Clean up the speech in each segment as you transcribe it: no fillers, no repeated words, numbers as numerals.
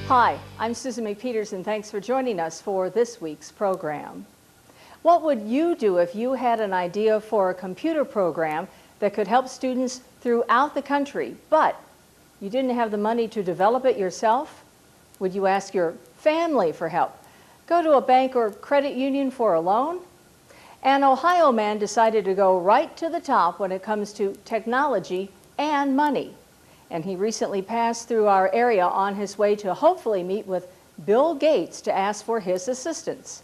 Hi, I'm Susan McPeters, and thanks for joining us for this week's program. What would you do if you had an idea for a computer program that could help students throughout the country, but you didn't have the money to develop it yourself? Would you ask your family for help? Go to a bank or credit union for a loan? An Ohio man decided to go right to the top when it comes to technology and money. And he recently passed through our area on his way to hopefully meet with Bill Gates to ask for his assistance.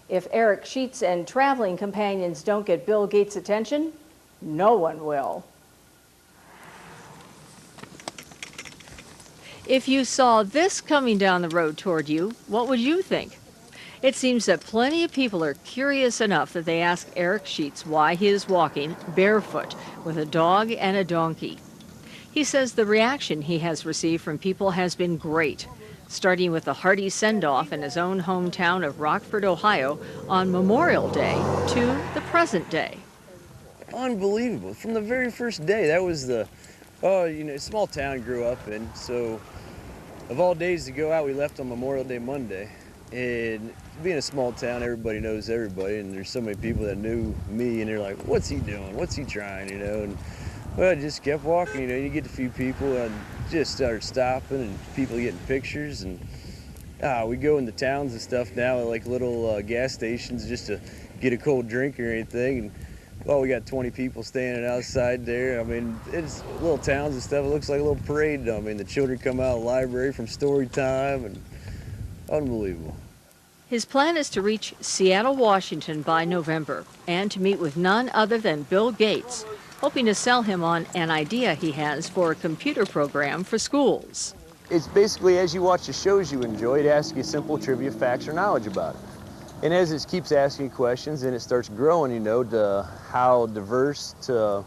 If Eric Sheets and traveling companions don't get Bill Gates' attention, no one will. If you saw this coming down the road toward you, what would you think? It seems that plenty of people are curious enough that they ask Eric Sheets why he is walking barefoot with a dog and a donkey. He says the reaction he has received from people has been great, starting with a hearty send-off in his own hometown of Rockford, Ohio on Memorial Day to the present day. Unbelievable. From the very first day, that was the, small town I grew up in, so of all days to go out, we left on Memorial Day Monday. And being a small town, everybody knows everybody, and there's so many people that knew me, and they're like, what's he doing? What's he trying, And well, I just kept walking, you get a few people and just started stopping and people getting pictures. And we go into towns and stuff now, like little gas stations just to get a cold drink or anything. And well, we got 20 people standing outside there. I mean, it's little towns and stuff. It looks like a little parade. I mean, the children come out of the library from story time, and unbelievable. His plan is to reach Seattle, Washington by November and to meet with none other than Bill Gates, hoping to sell him on an idea he has for a computer program for schools. It's basically, as you watch the shows you enjoy, it asks you simple trivia, facts, or knowledge about it. And as it keeps asking questions and it starts growing, to how diverse to,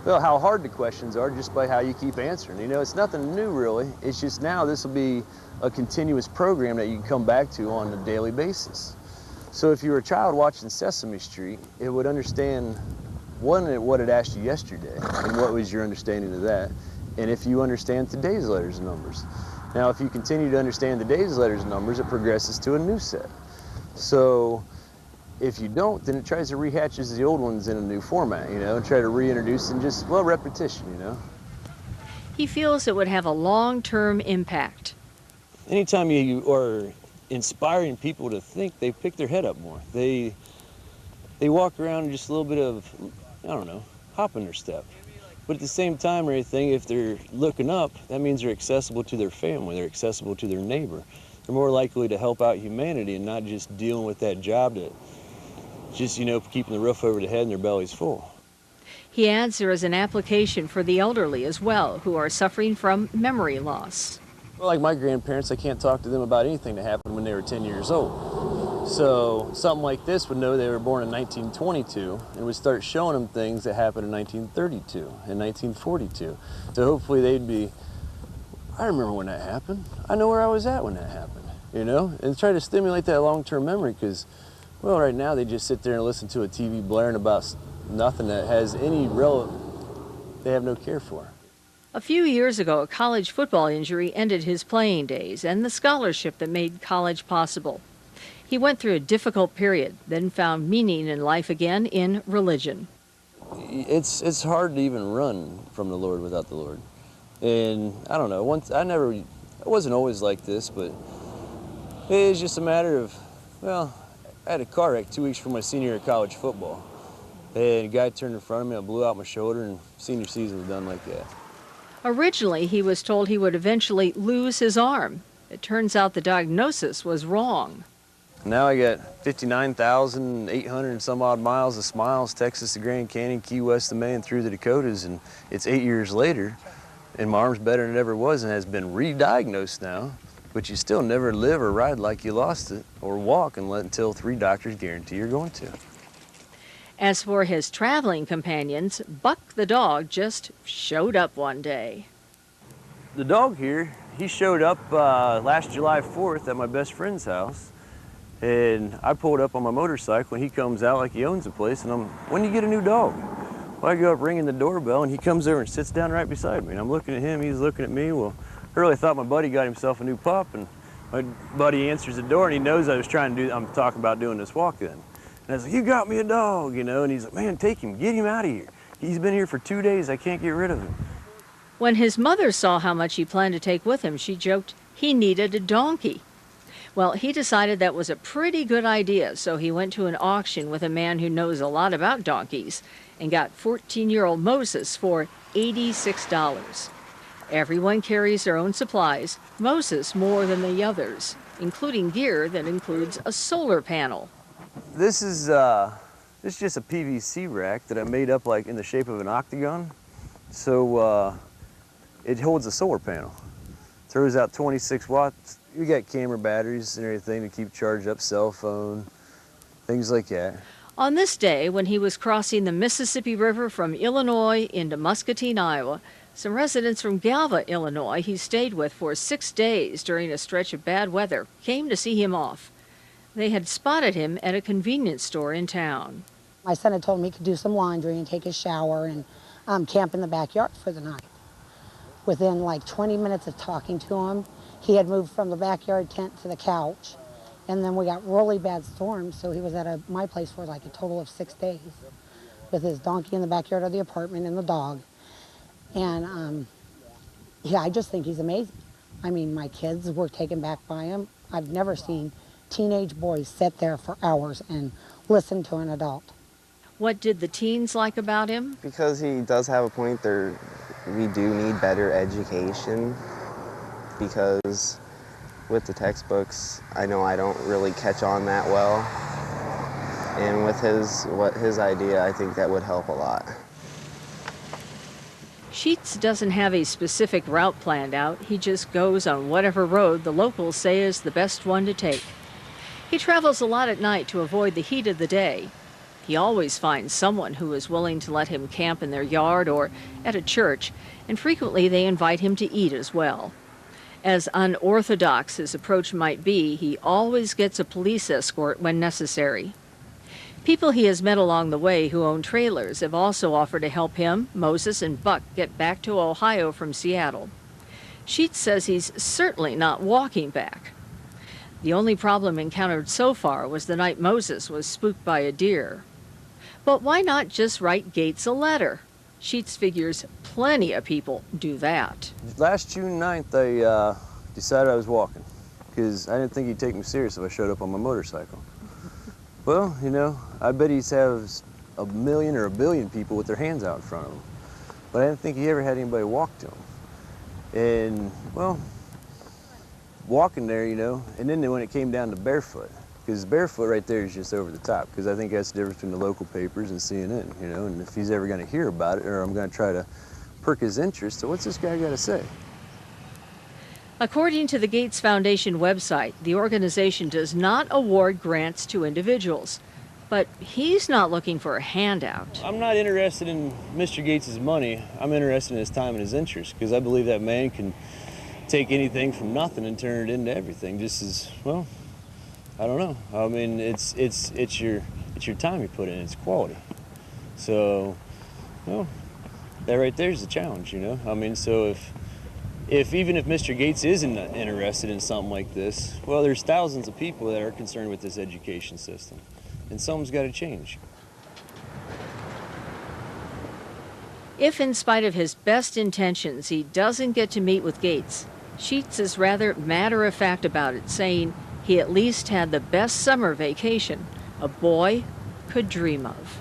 well, how hard the questions are just by how you keep answering. It's nothing new really. It's just now this will be a continuous program that you can come back to on a daily basis. So if you were a child watching Sesame Street, it would understand what it asked you yesterday, and what was your understanding of that, and if you understand today's letters and numbers. Now, if you continue to understand today's letters and numbers, it progresses to a new set. So if you don't, then it tries to rehatches the old ones in a new format, and try to reintroduce and just, well, repetition, He feels it would have a long-term impact. Anytime you are inspiring people to think, they pick their head up more. They walk around just a little bit of, hop in their step. But at the same time or anything, if they're looking up, that means they're accessible to their family, they're accessible to their neighbor. They're more likely to help out humanity and not just dealing with that job that just, keeping the roof over the head and their bellies full. He adds there is an application for the elderly as well, who are suffering from memory loss. Well, like my grandparents, I can't talk to them about anything that happened when they were 10 years old. So something like this would know they were born in 1922 and would start showing them things that happened in 1932 and 1942. So hopefully they'd be, I remember when that happened. I know where I was at when that happened, and try to stimulate that long-term memory because, well, right now they just sit there and listen to a TV blaring about nothing that has any they have no care for. A few years ago, a college football injury ended his playing days and the scholarship that made college possible. He went through a difficult period, then found meaning in life again in religion. It's hard to even run from the Lord without the Lord. And I don't know, I wasn't always like this, but it was just a matter of, well, I had a car wreck 2 weeks before my senior year of college football. And a guy turned in front of me, I blew out my shoulder, and senior season was done like that. Originally, he was told he would eventually lose his arm. It turns out the diagnosis was wrong. Now I got 59,800 and some odd miles of Smiles, Texas to Grand Canyon, Key West to Maine, through the Dakotas, and it's 8 years later, and my arm's better than it ever was and has been re-diagnosed now, but you still never live or ride like you lost it or walk until 3 doctors guarantee you're going to. As for his traveling companions, Buck the dog just showed up one day. The dog here, he showed up last July 4th at my best friend's house, and I pulled up on my motorcycle and he comes out like he owns the place, and when do you get a new dog? Well, I go up ringing the doorbell and he comes over and sits down right beside me, and I'm looking at him, he's looking at me. Well, I really thought my buddy got himself a new pup, and my buddy answers the door and he knows I'm talking about doing this walk-in. And I was like, you got me a dog, you know, and he's like, man, take him, get him out of here. He's been here for 2 days, I can't get rid of him. When his mother saw how much he planned to take with him, she joked he needed a donkey. Well, he decided that was a pretty good idea, so he went to an auction with a man who knows a lot about donkeys and got 14-year-old Moses for $86. Everyone carries their own supplies, Moses more than the others, including gear that includes a solar panel. This is just a PVC rack that I made up like in the shape of an octagon. So it holds a solar panel. Throws out 26 watts. You got camera batteries and everything to keep charged up, cell phone, things like that. On this day, when he was crossing the Mississippi River from Illinois into Muscatine, Iowa, some residents from Galva, Illinois, he stayed with for 6 days during a stretch of bad weather, came to see him off. They had spotted him at a convenience store in town. My son had told me he could do some laundry and take a shower and camp in the backyard for the night. Within like 20 minutes of talking to him, he had moved from the backyard tent to the couch. And then we got really bad storms, so he was at my place for like a total of 6 days with his donkey in the backyard of the apartment and the dog. And yeah, I just think he's amazing. I mean, my kids were taken back by him. I've never seen teenage boys sit there for hours and listen to an adult. What did the teens like about him? Because he does have a point there, we do need better education, because with the textbooks, I know I don't really catch on that well. And with his idea, I think that would help a lot. Sheets doesn't have a specific route planned out. He just goes on whatever road the locals say is the best one to take. He travels a lot at night to avoid the heat of the day. He always finds someone who is willing to let him camp in their yard or at a church, and frequently they invite him to eat as well. As unorthodox his approach might be, he always gets a police escort when necessary. People he has met along the way who own trailers have also offered to help him, Moses, and Buck get back to Ohio from Seattle. Sheets says he's certainly not walking back. The only problem encountered so far was the night Moses was spooked by a deer. But why not just write Gates a letter? Sheets figures plenty of people do that. Last June 9th, I decided I was walking because I didn't think he'd take me serious if I showed up on my motorcycle. Well, you know, I bet he has 1 million or 1 billion people with their hands out in front of him. But I didn't think he ever had anybody walk to him. And, well, walking there, you know, and then when it came down to barefoot, because barefoot right there is just over the top, because I think that's the difference between the local papers and CNN, you know, and if he's ever going to hear about it, or I'm going to try to perk his interest, so what's this guy got to say? According to the Gates Foundation website, the organization does not award grants to individuals. But he's not looking for a handout. I'm not interested in Mr. Gates' money. I'm interested in his time and his interest, because I believe that man can take anything from nothing and turn it into everything. Just as, well, I don't know. I mean, it's your time you put in, it's quality. So, well, that right there is the challenge, you know. I mean, so even if Mr. Gates isn't interested in something like this, well, there's thousands of people that are concerned with this education system, and something's got to change. If, in spite of his best intentions, he doesn't get to meet with Gates, Sheets is rather matter-of-fact about it, saying he at least had the best summer vacation a boy could dream of.